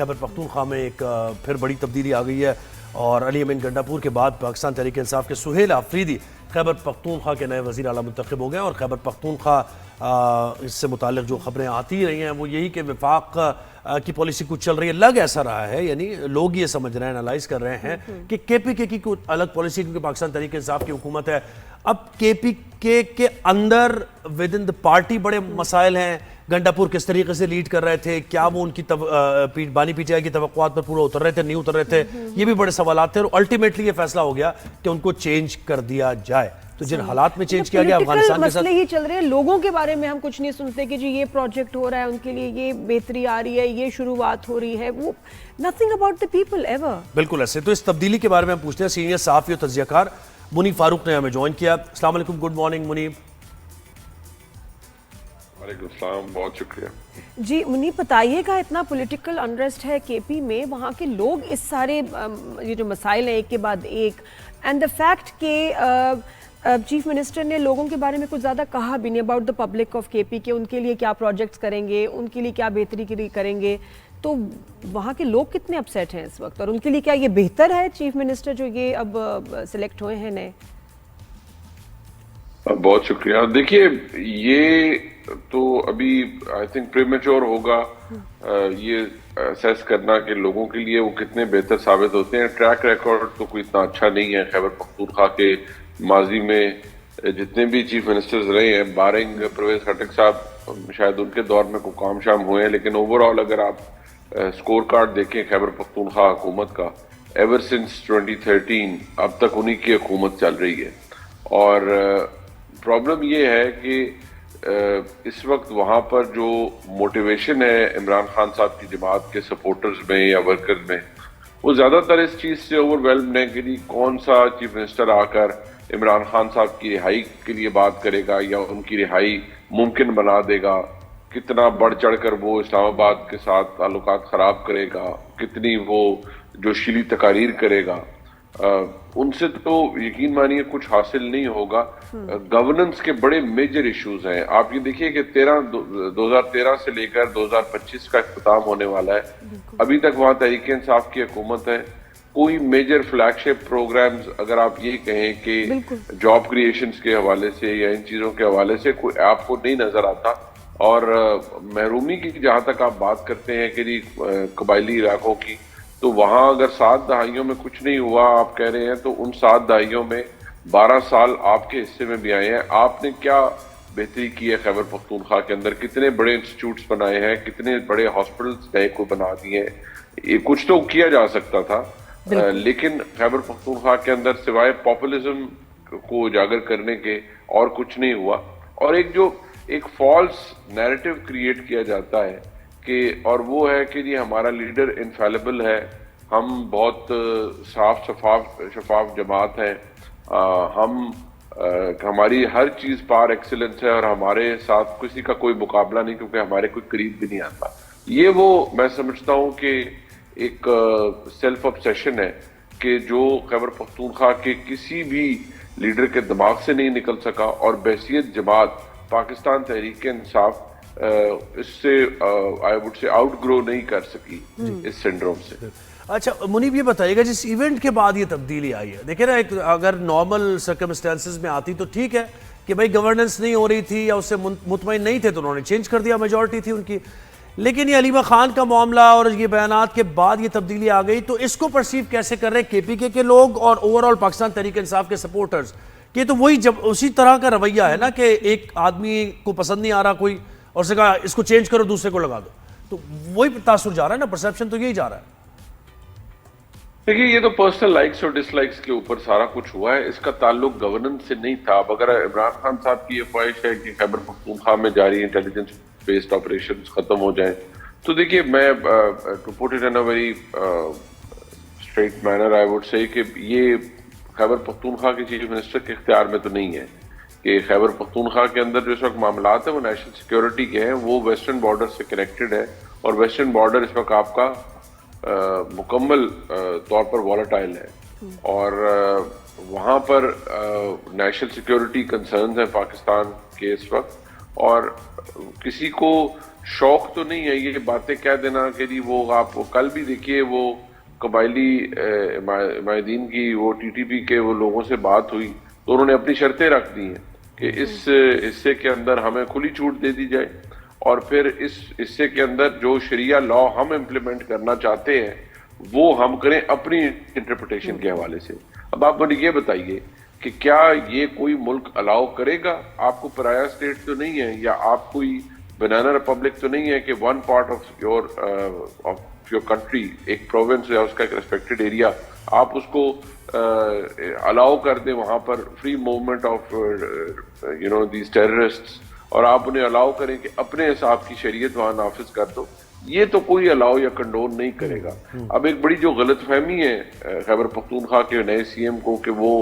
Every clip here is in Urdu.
خیبر پختونخوا میں ایک پھر بڑی تبدیلی آ گئی ہے اور علی امین گنڈاپور کے بعد پاکستان تحریک انصاف کے سہیل آفریدی خیبر پختونخوا کے نئے وزیر اعلیٰ منتخب ہو گئے اور خیبر پختونخوا اس سے متعلق جو خبریں آتی رہی ہیں وہ یہی کہ وفاق کی پالیسی کچھ چل رہی ہے. لگ ایسا رہا ہے یعنی لوگ یہ سمجھ رہے ہیں انالائز کر رہے ہیں کہ کے پی کے کی کوئی الگ پالیسی, کیونکہ پاکستان تحریک انصاف کی حکومت ہے. اب کے پی کے اندر ود ان دا پارٹی بڑے مسائل ہیں. گنڈاپور کس طریقے سے لیڈ کر رہے تھے, کیا وہ ان کی بانی پی ٹی آئی کی توقعات پر پورا اتر رہے تھے, نہیں اتر رہے تھے, یہ بھی بڑے سوالات تھے. اور الٹیمیٹلی یہ فیصلہ ہو گیا کہ ان کو چینج کر دیا جائے. تو جن حالات میں چینج کیا گیا افغانستان کے ساتھ مسئلے ہی چل رہے ہیں, لوگوں کے بارے میں ہم کچھ نہیں سنتے کہ جی یہ پروجیکٹ ہو رہا ہے, ان کے لیے یہ بہتری آ رہی ہے, یہ شروعات ہو رہی ہے, وہ nothing about the people ever. بالکل ایسے. تو اس تبدیلی کے بارے میں ہم پوچھتے ہیں سینئر صحافی اور تجزیہ کار منیب فاروق نے ہمیں جوائن کیا. السلام علیکم, گڈ مارننگ منیب. وعلیکم السلام, بہت شکریہ. جی منیب, بتائیے گا اتنا پولیٹیکل انریسٹ ہے کے پی میں, وہاں کے لوگ اس سارے یہ جو مسائل ہیں ایک کے بعد ایک, اینڈ دا فیکٹ کہ چیف منسٹر نے لوگوں کے بارے میں کچھ زیادہ کہا بھی نہیں اباؤٹ دا پبلک آف کے پی کہ ان کے لیے کیا پروجیکٹس کریں گے, ان کے لیے کیا بہتری کے لیے کریں گے. تو وہاں کے لوگ کتنے اپسیٹ ہیں اس وقت, اور ان کے لیے کیا یہ بہتر ہے چیف منسٹر جو یہ اب سلیکٹ ہوئے ہیں نئے؟ بہت شکریہ. دیکھیے یہ تو ابھی آئی تھنک پریمیچور ہوگا یہ اسیس کرنا کہ لوگوں کے لیے وہ کتنے بہتر ثابت ہوتے ہیں. ٹریک ریکارڈ تو کوئی اتنا اچھا نہیں ہے. خیبر پختونخوا کے ماضی میں جتنے بھی چیف منسٹرز رہے ہیں, بارنگ پرویز خٹک صاحب, شاید ان کے دور میں کوئی کام شام ہوئے ہیں, لیکن اوور آل اگر آپ سکور کارڈ دیکھیں خیبر پختونخوا حکومت کا, ایور سنس 2013 اب تک انہی کی حکومت چل رہی ہے. اور پرابلم یہ ہے کہ اس وقت وہاں پر جو موٹیویشن ہے عمران خان صاحب کی جماعت کے سپورٹرز میں یا ورکرز میں, وہ زیادہ تر اس چیز سے اوور ویلمڈ ہے کہ کون سا چیف منسٹر آ کر عمران خان صاحب کی رہائی کے لیے بات کرے گا یا ان کی رہائی ممکن بنا دے گا, کتنا بڑھ چڑھ کر وہ اسلام آباد کے ساتھ تعلقات خراب کرے گا, کتنی وہ جوشیلی تقاریر کرے گا. ان سے تو یقین مانیے کچھ حاصل نہیں ہوگا. گورننس کے بڑے میجر ایشوز ہیں. آپ یہ دیکھیے کہ 2013 سے لے کر 2025 کا اختتام ہونے والا ہے, ابھی تک وہاں تحریک انصاف کی حکومت ہے. کوئی میجر فلیگ شپ پروگرامز اگر آپ یہ کہیں کہ جاب کریشنز کے حوالے سے یا ان چیزوں کے حوالے سے کوئی آپ کو نہیں نظر آتا. اور محرومی کی جہاں تک آپ بات کرتے ہیں کہ جی قبائلی علاقوں کی, تو وہاں اگر 7 دہائیوں میں کچھ نہیں ہوا آپ کہہ رہے ہیں, تو ان 7 دہائیوں میں 12 سال آپ کے حصے میں بھی آئے ہیں. آپ نے کیا بہتری کی ہے خیبر پختونخوا کے اندر؟ کتنے بڑے انسٹیٹیوٹس بنائے ہیں, کتنے بڑے ہاسپٹلس نئے کو بنا دیے ہیں. کچھ تو کیا جا سکتا تھا, لیکن خیبر پختونخوا کے اندر سوائے پاپولزم کو اجاگر کرنے کے اور کچھ نہیں ہوا. اور ایک فالس نیریٹو کریٹ کیا جاتا ہے کہ, اور وہ ہے کہ جی ہمارا لیڈر انفیلیبل ہے, ہم بہت صاف شفاف جماعت ہیں, ہماری ہر چیز پار ایکسلنس ہے اور ہمارے ساتھ کسی کا کوئی مقابلہ نہیں کیونکہ ہمارے کوئی قریب بھی نہیں آتا. یہ وہ میں سمجھتا ہوں کہ ایک سیلف obsession ہے کہ جو خیبر پختونخوا کے کسی بھی لیڈر کے دماغ سے نہیں نکل سکا, اور بحیثیت جماعت پاکستان تحریک انصاف اس سے آئی وڈ سے آؤٹ گرو نہیں کر سکی اس سنڈروم سے. اچھا منیب, یہ بتائیے گا جس ایونٹ کے بعد یہ تبدیلی آئی ہے, دیکھیں نا اگر نارمل سرکمسٹانسز میں آتی تو ٹھیک ہے کہ بھائی گورننس نہیں ہو رہی تھی یا اس سے مطمئن نہیں تھے تو انہوں نے چینج کر دیا, میجورٹی تھی ان کی. لیکن یہ علیمہ خان کا معاملہ اور یہ بیانات کے بعد یہ تبدیلی آ گئی, تو اس کو پرسیو کیسے کر رہے ہیں کے پی کے لوگ اور اوور آل پاکستان تحریک انصاف کے سپورٹرز؟ کہ تو وہی جب اسی طرح کا رویہ ہے نا کہ ایک آدمی کو پسند نہیں آ رہا کوئی اور سے کہا اس کو چینج کرو دوسرے کو لگا دو, تو وہی تاثر جا رہا ہے نا, پرسیپشن تو یہی جا رہا ہے. دیکھیے یہ تو پرسنل لائکس اور ڈس لائکس کے اوپر سارا کچھ ہوا ہے, اس کا تعلق گورننس سے نہیں تھا. اب اگر عمران خان صاحب کی یہ خواہش ہے کہ خیبر پختونخوا میں جاری انٹیلیجنس بیسڈ آپریشنز ختم ہو جائیں, تو دیکھیے میں to put it in a very straight manner I would say کہ یہ خیبر پختونخوا کے چیف منسٹر کے اختیار میں تو نہیں ہے کہ خیبر پختونخوا کے اندر جو اس وقت معاملات ہیں وہ نیشنل سیکیورٹی کے ہیں, وہ ویسٹرن بارڈر سے کنیکٹڈ ہے, اور ویسٹرن بارڈر اس وقت آپ کا مکمل طور پر والیٹائل ہے, اور وہاں پر نیشنل سیکیورٹی کنسرنز ہیں پاکستان کے اس وقت, اور کسی کو شوق تو نہیں ہے یہ باتیں کہہ دینا کہ جی وہ آپ کل بھی دیکھیے وہ قبائلی مائدین کی وہ ٹی ٹی پی کے وہ لوگوں سے بات ہوئی تو انہوں نے اپنی شرطیں رکھ دی ہیں کہ اس حصے کے اندر ہمیں کھلی چھوٹ دے دی جائے اور پھر اس حصے کے اندر جو شریعہ لا ہم امپلیمنٹ کرنا چاہتے ہیں وہ ہم کریں اپنی انٹرپریٹیشن کے حوالے سے. اب آپ مجھے یہ بتائیے کہ کیا یہ کوئی ملک الاؤ کرے گا؟ آپ کو پرایا اسٹیٹ تو نہیں ہے یا آپ کوئی بنانا ریپبلک تو نہیں ہے کہ one part of your country ایک پروونس یا اس کا ایک ریسپیکٹڈ ایریا آپ اس کو الاؤ کر دیں وہاں پر free movement of these terrorist اور آپ انہیں الاؤ کریں کہ اپنے حساب کی شریعت وہاں نافذ کر دو. یہ تو کوئی الاؤ یا کنڈون نہیں کرے گا. اب ایک بڑی جو غلط فہمی ہے خیبر پختونخوا کے نئے سی ایم کو کہ وہ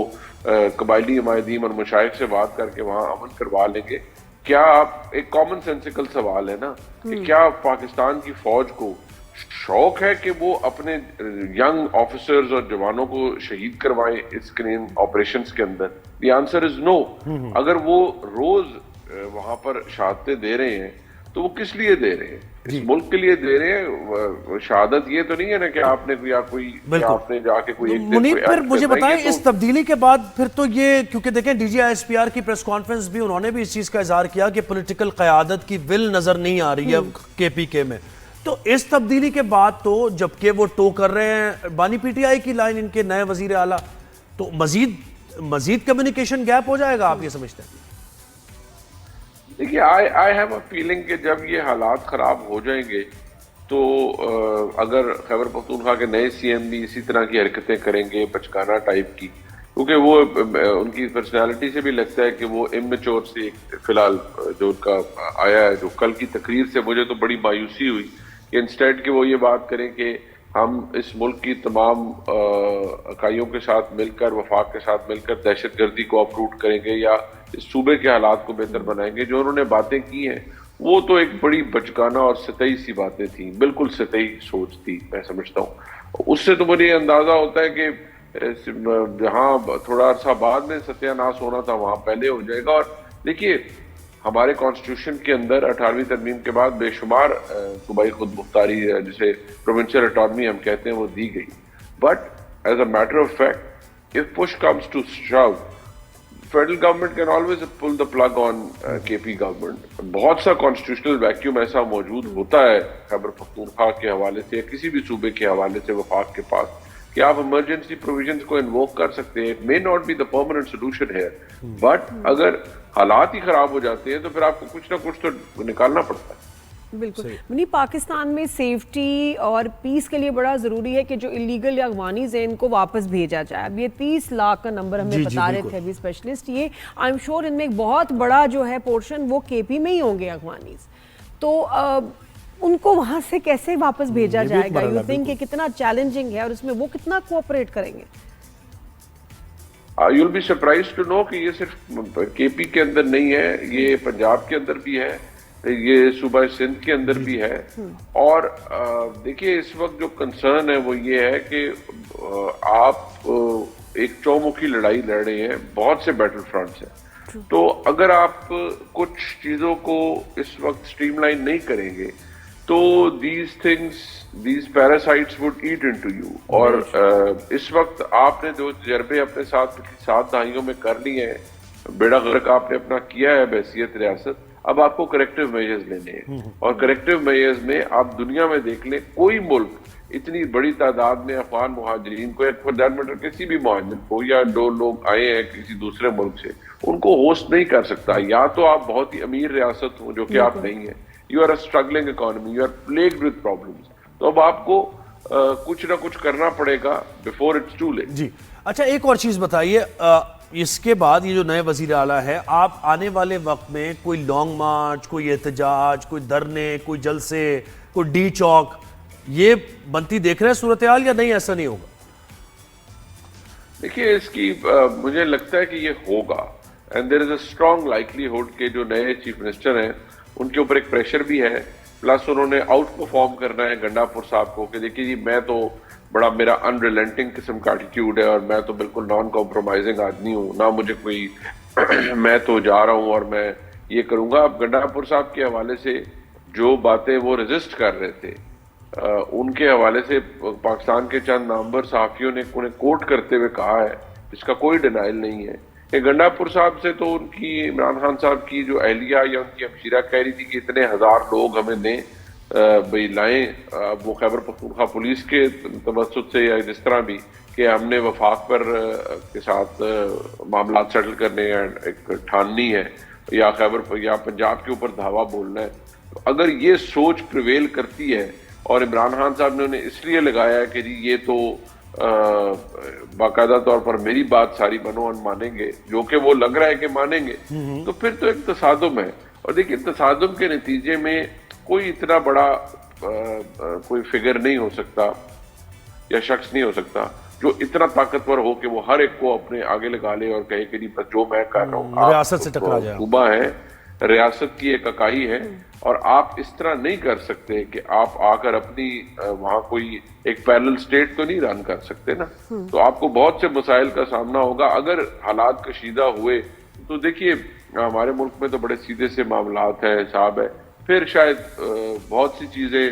قبائلی عمائدین اور مشائخ سے بات کر کے وہاں امن کروا لیں گے. کیا آپ ایک کامن سینسیکل سوال ہے نا کہ کیا پاکستان کی فوج کو شوق ہے کہ وہ اپنے ینگ آفیسرز اور جوانوں کو شہید کروائیں اس آپریشنز کے اندر؟ دی آنسر از نو. اگر وہ روز وہاں پر شہادتیں دے رہے ہیں تو وہ کس لیے دے رہے ہیں؟ اس ملک کے لیے دے رہے ہیں. شہادت یہ تو نہیں ہے نا کہ آپ نے آپ نے جا کے کوئی منیب پھر مجھے بتائیں اس تبدیلی کے بعد پھر تو یہ کیونکہ دیکھیں D G I S P R کی پریس کانفرنس بھی انہوں نے بھی اس چیز کا اظہار کیا کہ پولیٹیکل قیادت کی ول نظر نہیں آ رہی ہے کے پی کے میں. تو اس تبدیلی کے بعد تو جبکہ وہ ٹو کر رہے ہیں بانی پی ٹی آئی کی لائن ان کے نئے وزیر اعلیٰ تو مزید کمیونیکیشن گیپ ہو جائے گا آپ یہ سمجھتے ہیں؟ دیکھیے آئی ہیو اے فیلنگ کہ جب یہ حالات خراب ہو جائیں گے تو اگر خیبر پختونخوا کے نئے سی ایم بھی اسی طرح کی حرکتیں کریں گے بچکانہ ٹائپ کی کیونکہ وہ ان کی پرسنالٹی سے بھی لگتا ہے کہ وہ امیچور سے فی الحال جو ان کا آیا ہے جو کل کی تقریر سے مجھے تو بڑی مایوسی ہوئی کہ انسٹیڈ کہ وہ یہ بات کریں کہ ہم اس ملک کی تمام اکائیوں کے ساتھ مل کر وفاق کے ساتھ مل کر دہشت گردی کو اپروٹ کریں گے یا اس صوبے کے حالات کو بہتر بنائیں گے. جو انہوں نے باتیں کی ہیں وہ تو ایک بڑی بچکانہ اور سطحی سی باتیں تھیں, بالکل سطحی سوچ تھی میں سمجھتا ہوں. اس سے تو مجھے اندازہ ہوتا ہے کہ جہاں تھوڑا عرصہ بعد میں ستیہ ناش ہونا تھا وہاں پہلے ہو جائے گا. اور دیکھیے ہمارے کانسٹیٹیوشن کے اندر 18ویں ترمیم کے بعد بے شمار صوبائی خود مختاری جسے پروونشل اٹانومی ہم کہتے ہیں وہ دی گئی. But as a matter of fact if push comes to shove federal government can always pull the plug on KP government. بہت سا کانسٹیٹیوشنل ویکیوم ایسا موجود ہوتا ہے خیبر پختونخوا کے حوالے سے یا کسی بھی صوبے کے حوالے سے وفاق کے پاس کہ آپ ایمرجنسی پروویژنز کو انووک کر سکتے ہیں. It may not be the permanent solution here, but اگر حالات ہی خراب ہو جاتے ہیں تو پھر آپ کو کچھ نہ کچھ تو نکالنا پڑتا ہے. بالکل منی پاکستان میں سیفٹی اور پیس کے لیے بڑا ضروری ہے کہ جو الیگل یا افغانیز ہیں ان کو واپس بھیجا جائے. اب یہ 30 لاکھ کا نمبر ہمیں بتا رہے تھے ابھی اسپیشلسٹ, یہ آئی ایم شیور ان میں ایک بہت بڑا جو ہے پورشن وہ کے پی میں ہی ہوں گے افغانیز. تو ان کو وہاں سے کیسے واپس بھیجا جائے گا؟ یو تھنک کہ کتنا چیلنجنگ ہے اور اس میں وہ کتنا کوآپریٹ کریں گے؟ You'll be surprised to know کہ یہ صرف کے پی کے اندر نہیں ہے, یہ پنجاب کے اندر بھی ہے, یہ صوبہ سندھ کے اندر بھی ہے. اور دیکھیے اس وقت جو کنسرن ہے وہ یہ ہے کہ آپ ایک چومکھی لڑائی لڑ رہے ہیں, بہت سے بیٹل فرنٹس ہیں. تو اگر آپ کچھ چیزوں کو اس وقت اسٹریم لائن نہیں کریں گے تو these parasites would eat into you. اور اس وقت آپ نے جو تجربے اپنے ساتھ 7 دہائیوں میں کر لیے ہیں, بیڑا غرق آپ نے اپنا کیا ہے بحیثیت ریاست, اب آپ کو کریکٹیو میجرز لینے ہیں. اور کریکٹیو میجرز میں آپ دنیا میں دیکھ لیں کوئی ملک اتنی بڑی تعداد میں افغان مہاجرین کو, فار دیٹ میٹر کسی بھی مہاجر کو یا جو لوگ آئے ہیں کسی دوسرے ملک سے, ان کو ہوسٹ نہیں کر سکتا. یا تو آپ بہت ہی امیر ریاست ہوں جو کہ آپ نہیں ہیں, you are a struggling economy, you are plagued with problems. تو اب آپ کو کچھ نہ کچھ کرنا پڑے گا بیفور اٹس ٹو لیٹ. جی اچھا ایک اور چیز بتائیے, اس کے بعد یہ جو نئے وزیر اعلیٰ ہے, آپ آنے والے وقت میں کوئی لانگ مارچ, کوئی احتجاج, کوئی دھرنے, کوئی جلسے, کوئی ڈی چوک, یہ بنتی دیکھ رہے ہیں صورتحال یا نہیں, ایسا نہیں ہوگا؟ دیکھیے اس کی مجھے لگتا ہے کہ یہ ہوگا, and there is a strong likelihood کہ جو نئے چیف منسٹر ہیں ان کے اوپر ایک پریشر بھی ہے, پلس انہوں نے آؤٹ پرفارم کرنا ہے گنڈا پور صاحب کو کہ دیکھیے جی میں تو بڑا میرا انریلنٹنگ قسم کا ایٹیٹیوڈ ہے اور میں تو بالکل نان کمپرومائزنگ آدمی ہوں, نہ مجھے کوئی میں تو جا رہا ہوں اور میں یہ کروں گا. اب گنڈا پور صاحب کے حوالے سے جو باتیں وہ ریزسٹ کر رہے تھے ان کے حوالے سے پاکستان کے چند نامور صحافیوں نے انہیں کوٹ کرتے ہوئے کہا ہے، جس کا کوئی ڈینائل نہیں ہے کہ گنڈا پور صاحب سے تو ان کی عمران خان صاحب کی جو اہلیہ یا ان کی ہمشیرہ کہہ رہی تھی کہ اتنے ہزار لوگ ہمیں دیں بھئی لائیں، وہ خیبر پختونخوا پولیس کے توسط سے یا جس طرح بھی کہ ہم نے وفاق پر کے ساتھ معاملات سیٹل کرنے ایک ٹھاننی ہے یا خیبر یا پنجاب کے اوپر دھاوا بولنا ہے. اگر یہ سوچ پریویل کرتی ہے اور عمران خان صاحب نے انہیں اس لیے لگایا کہ جی یہ تو باقاعدہ طور پر میری بات ساری بنو ان مانیں گے، جو کہ وہ لگ رہا ہے کہ مانیں گے، تو پھر تو ایک تصادم ہے. اور دیکھیں تصادم کے نتیجے میں کوئی اتنا بڑا کوئی فگر نہیں ہو سکتا یا شخص نہیں ہو سکتا جو اتنا طاقتور ہو کہ وہ ہر ایک کو اپنے آگے لگا لے اور کہے کہ بس جو میں کر رہا ہوں. ریاست سے ٹکرا جائے. صوبہ ہے، ریاست کی ایک اکائی ہے، اور آپ اس طرح نہیں کر سکتے کہ آپ آ کر اپنی وہاں کوئی ایک پیرلل سٹیٹ تو نہیں رن کر سکتے نا. تو آپ کو بہت سے مسائل کا سامنا ہوگا اگر حالات کشیدہ ہوئے. تو دیکھیے ہمارے ملک میں تو بڑے سیدھے سے معاملات ہیں، حساب ہے، پھر شاید بہت سی چیزیں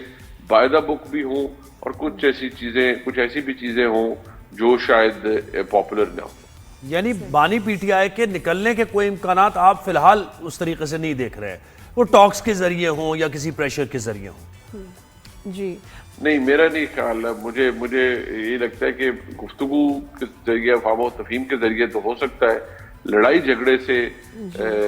بائی دا بک بھی ہوں اور کچھ ایسی بھی چیزیں ہوں جو شاید پاپولر نہ ہوں. یعنی بانی پی ٹی آئی کے نکلنے کے کوئی امکانات آپ فی الحال اس طریقے سے نہیں دیکھ رہے، وہ ٹاکس کے ذریعے ہوں یا کسی پریشر کے ذریعے ہوں؟ جی نہیں، میرا نہیں خیال ہے. مجھے یہ لگتا ہے کہ گفتگو کے ذریعے، فہم و تفہیم کے ذریعے تو ہو سکتا ہے، لڑائی جھگڑے سے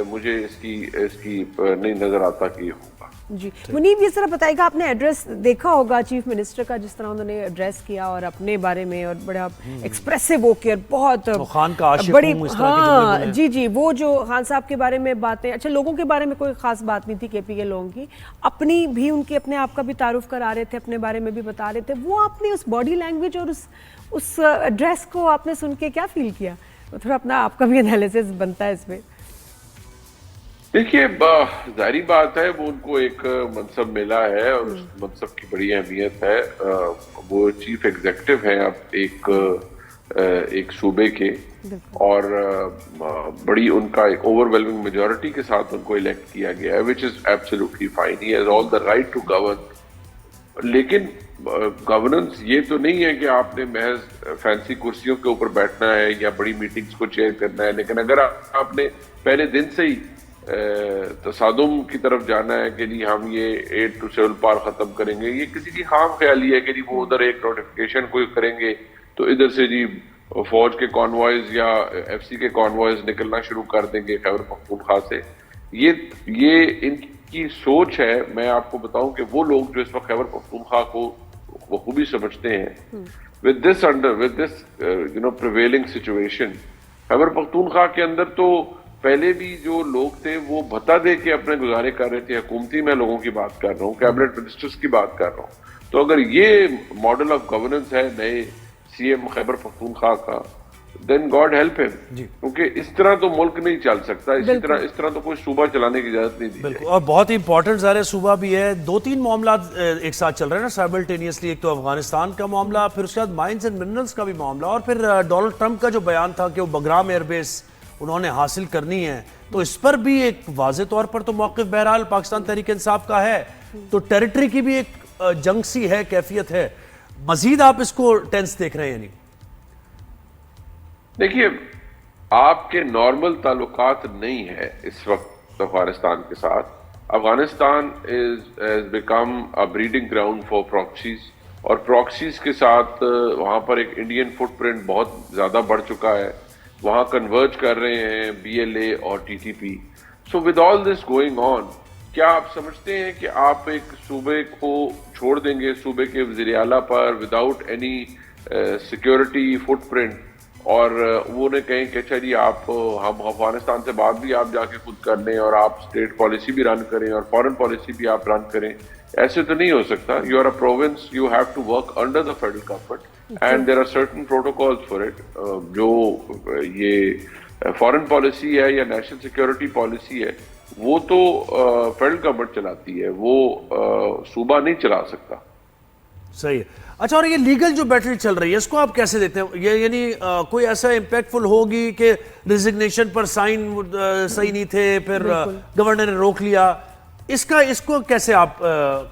مجھے اس کی نہیں نظر آتا کہ یہ ہوگا. جی منیب، یہ ذرا بتائے گا، آپ نے ایڈریس دیکھا ہوگا چیف منسٹر کا، جس طرح انہوں نے ایڈریس کیا اور اپنے بارے میں اور بڑا ایکسپریسو ہو کے بہت خان کا عاشق بڑی، ہوں اس طرح کے جملے بولے. جی وہ جو خان صاحب کے بارے میں باتیں، اچھا لوگوں کے بارے میں کوئی خاص بات نہیں تھی کے پی کے لوگوں کی، اپنی بھی ان کے اپنے آپ کا بھی تعارف کرا رہے تھے، اپنے بارے میں بھی بتا رہے تھے. وہ آپ نے اس باڈی لینگویج اور اس ایڈریس کو آپ نے سن کے کیا فیل کیا؟ تھوڑا اپنا آپ کا بھی انالیسس بنتا ہے اس میں. دیکھیے ظاہری بات ہے، وہ ان کو ایک منصب ملا ہے اور اس منصب کی بڑی اہمیت ہے. وہ چیف ایگزیکٹو ہیں اب ایک صوبے کے، اور بڑی ان کا ایک اوور ویلمنگ میجورٹی کے ساتھ ان کو الیکٹ کیا گیا ہے، which is absolutely fine. He has all the right to govern. لیکن گورننس یہ تو نہیں ہے کہ آپ نے محض فینسی کرسیوں کے اوپر بیٹھنا ہے یا بڑی میٹنگز کو چیئر کرنا ہے. لیکن اگر آپ نے پہلے دن سے ہی تصادم کی طرف جانا ہے کہ جی ہم یہ 8 to 7 پار ختم کریں گے، یہ کسی کی خام خیالی ہے کہ جی وہ ادھر ایک نوٹیفیکیشن کوئی کریں گے تو ادھر سے جی فوج کے کانوائز یا ایف سی کے کانوائز نکلنا شروع کر دیں گے خیبر پختونخوا سے. یہ ان کی سوچ ہے. میں آپ کو بتاؤں کہ وہ لوگ جو اس وقت خیبر پختونخوا کو بخوبی سمجھتے ہیں with this prevailing situation، Khyber Pakhtunkhwa کے اندر تو پہلے بھی جو لوگ تھے وہ بتا دے کے اپنے گزارے کر رہے تھے. حکومتی میں لوگوں کی بات کر رہا ہوں، کیبنٹ منسٹرز کی بات کر رہا ہوں. تو اگر یہ ماڈل آف گورننس ہے نئے سی ایم خیبر پختونخوا کا، دین گاڈ ہیلپ ہم، کیونکہ اس طرح تو ملک نہیں چل سکتا. اس طرح تو کوئی صوبہ چلانے کی اجازت نہیں دی. بالکل، اور بہت ہی امپورٹنٹ ظاہر صوبہ بھی ہے. 2-3 معاملات ایک ساتھ چل رہے ہیں نا سائملٹینیسلی. ایک تو افغانستان کا معاملہ، پھر اس کے بعد مائنز اینڈ منرلز کا بھی معاملہ، اور پھر ڈونلڈ ٹرمپ کا جو بیان تھا کہ وہ بگرام ایئر بیس انہوں نے حاصل کرنی ہے. تو اس پر بھی ایک واضح طور پر تو موقف بہرحال پاکستان تحریک انصاف کا ہے. تو ٹیریٹری کی بھی ایک جنگ سی ہے، کیفیت ہے. مزید آپ اس کو ٹینس دیکھ رہے ہیں؟ یعنی دیکھیے آپ کے نارمل تعلقات نہیں ہے اس وقت افغانستان کے ساتھ. Afghanistan has become a breeding ground for proxies، اور پراکسیز کے ساتھ وہاں پر ایک انڈین فٹ پرنٹ بہت زیادہ بڑھ چکا ہے. وہاں کنورج کر رہے ہیں بی ایل اے اور T T P. So with all this going on, کیا آپ سمجھتے ہیں کہ آپ ایک صوبے کو چھوڑ دیں گے صوبے کے وزیر اعلیٰ پر without any security footprint, اور وہ نے کہیں کہ اچھا جی آپ ہم افغانستان سے بات بھی آپ جا کے خود کر لیں اور آپ اسٹیٹ پالیسی بھی رن کریں اور فارن پالیسی بھی آپ رن کریں؟ ایسے تو نہیں ہو سکتا. You are a province, you have to work under the federal government and there are certain protocols for it. جو یہ فارن پالیسی ہے یا نیشنل سیکورٹی پالیسی ہے وہ تو فیڈرل گورنمنٹ چلاتی ہے، وہ صوبہ نہیں چلا سکتا. صحیح ہے. اچھا، اور یہ لیگل جو بیٹل چل رہی ہے اس کو آپ کیسے دیتے ہیں؟ یہ یعنی کوئی ایسا امپیکٹ فل ہوگی کہ ریزگنیشن پر سائن صحیح نہیں تھے، پھر گورنر نے روک لیا، اس کو کیسے آپ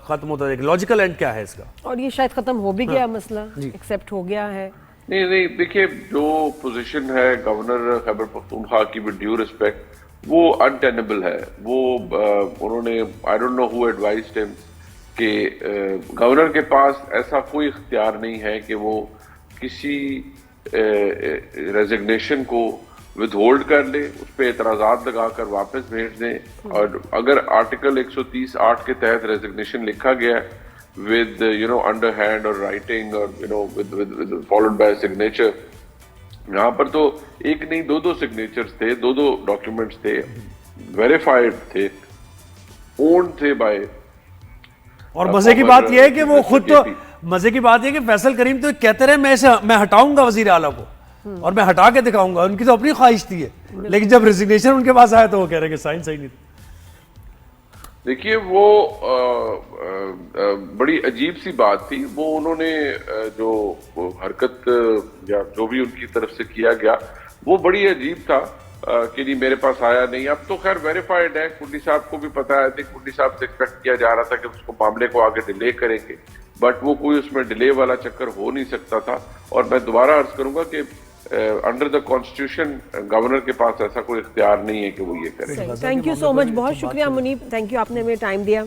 ختم ہوتا ہے؟ لاجیکل اینڈ کیا ہے اس کا؟ اور یہ شاید ختم ہو بھی گیا مسئلہ، ایکسیپٹ ہو گیا ہے؟ نہیں دیکھیے، جو پوزیشن ہے گورنر خیبر پختونخوا کی ود ڈیو ریسپیکٹ وہ انٹینبل ہے. وہ انہوں نے I don't know who advised ہم کہ گورنر کے پاس ایسا کوئی اختیار نہیں ہے کہ وہ کسی ریزگنیشن کو ود ہولڈ کر لے، اس پہ اعتراضات لگا کر واپس بھیج دیں. اور اگر آرٹیکل 130(8) کے تحت ریزگنیشن لکھا گیا with under hand or writing or with followed by a signature، یہاں پر تو ایک نہیں دو سگنیچرز تھے، دو ڈاکیومنٹس تھے، ویریفائڈ تھے، اونڈ تھے بائی. اور مزے کی بات یہ ہے کہ وہ خود تو مزے کی بات یہ کہ فیصل کریم تو کہتے رہے میں ہٹاؤں گا وزیر اعلیٰ کو اور میں ہٹا کے دکھاؤں گا. ان کی تو اپنی خواہش تھی ہے، لیکن جب ریزگنیشن ان کے پاس آیا تو وہ کہہ رہے کہ سائن صحیح نہیں تھی. دیکھیے وہ بڑی عجیب سی بات تھی. وہ انہوں نے جو حرکت یا جو بھی ان کی طرف سے کیا گیا وہ بڑی عجیب تھا کہ نہیں میرے پاس آیا نہیں. اب تو خیر ویریفائڈ ہے، کنڈی صاحب کو بھی پتا ہے. کنڈی صاحب سے ایکسپیکٹ کیا جا رہا تھا کہ اس کو معاملے کو آگے ڈیلے کریں گے، بٹ وہ کوئی اس میں ڈیلے والا چکر ہو نہیں سکتا تھا. اور میں دوبارہ عرض کروں گا کہ انڈر دا کانسٹیٹیوشن گورنر کے پاس ایسا کوئی اختیار نہیں ہے کہ وہ یہ کرے. تھینک یو سو مچ، بہت شکریہ منیب، تھینک یو، آپ نے ہمیں ٹائم دیا.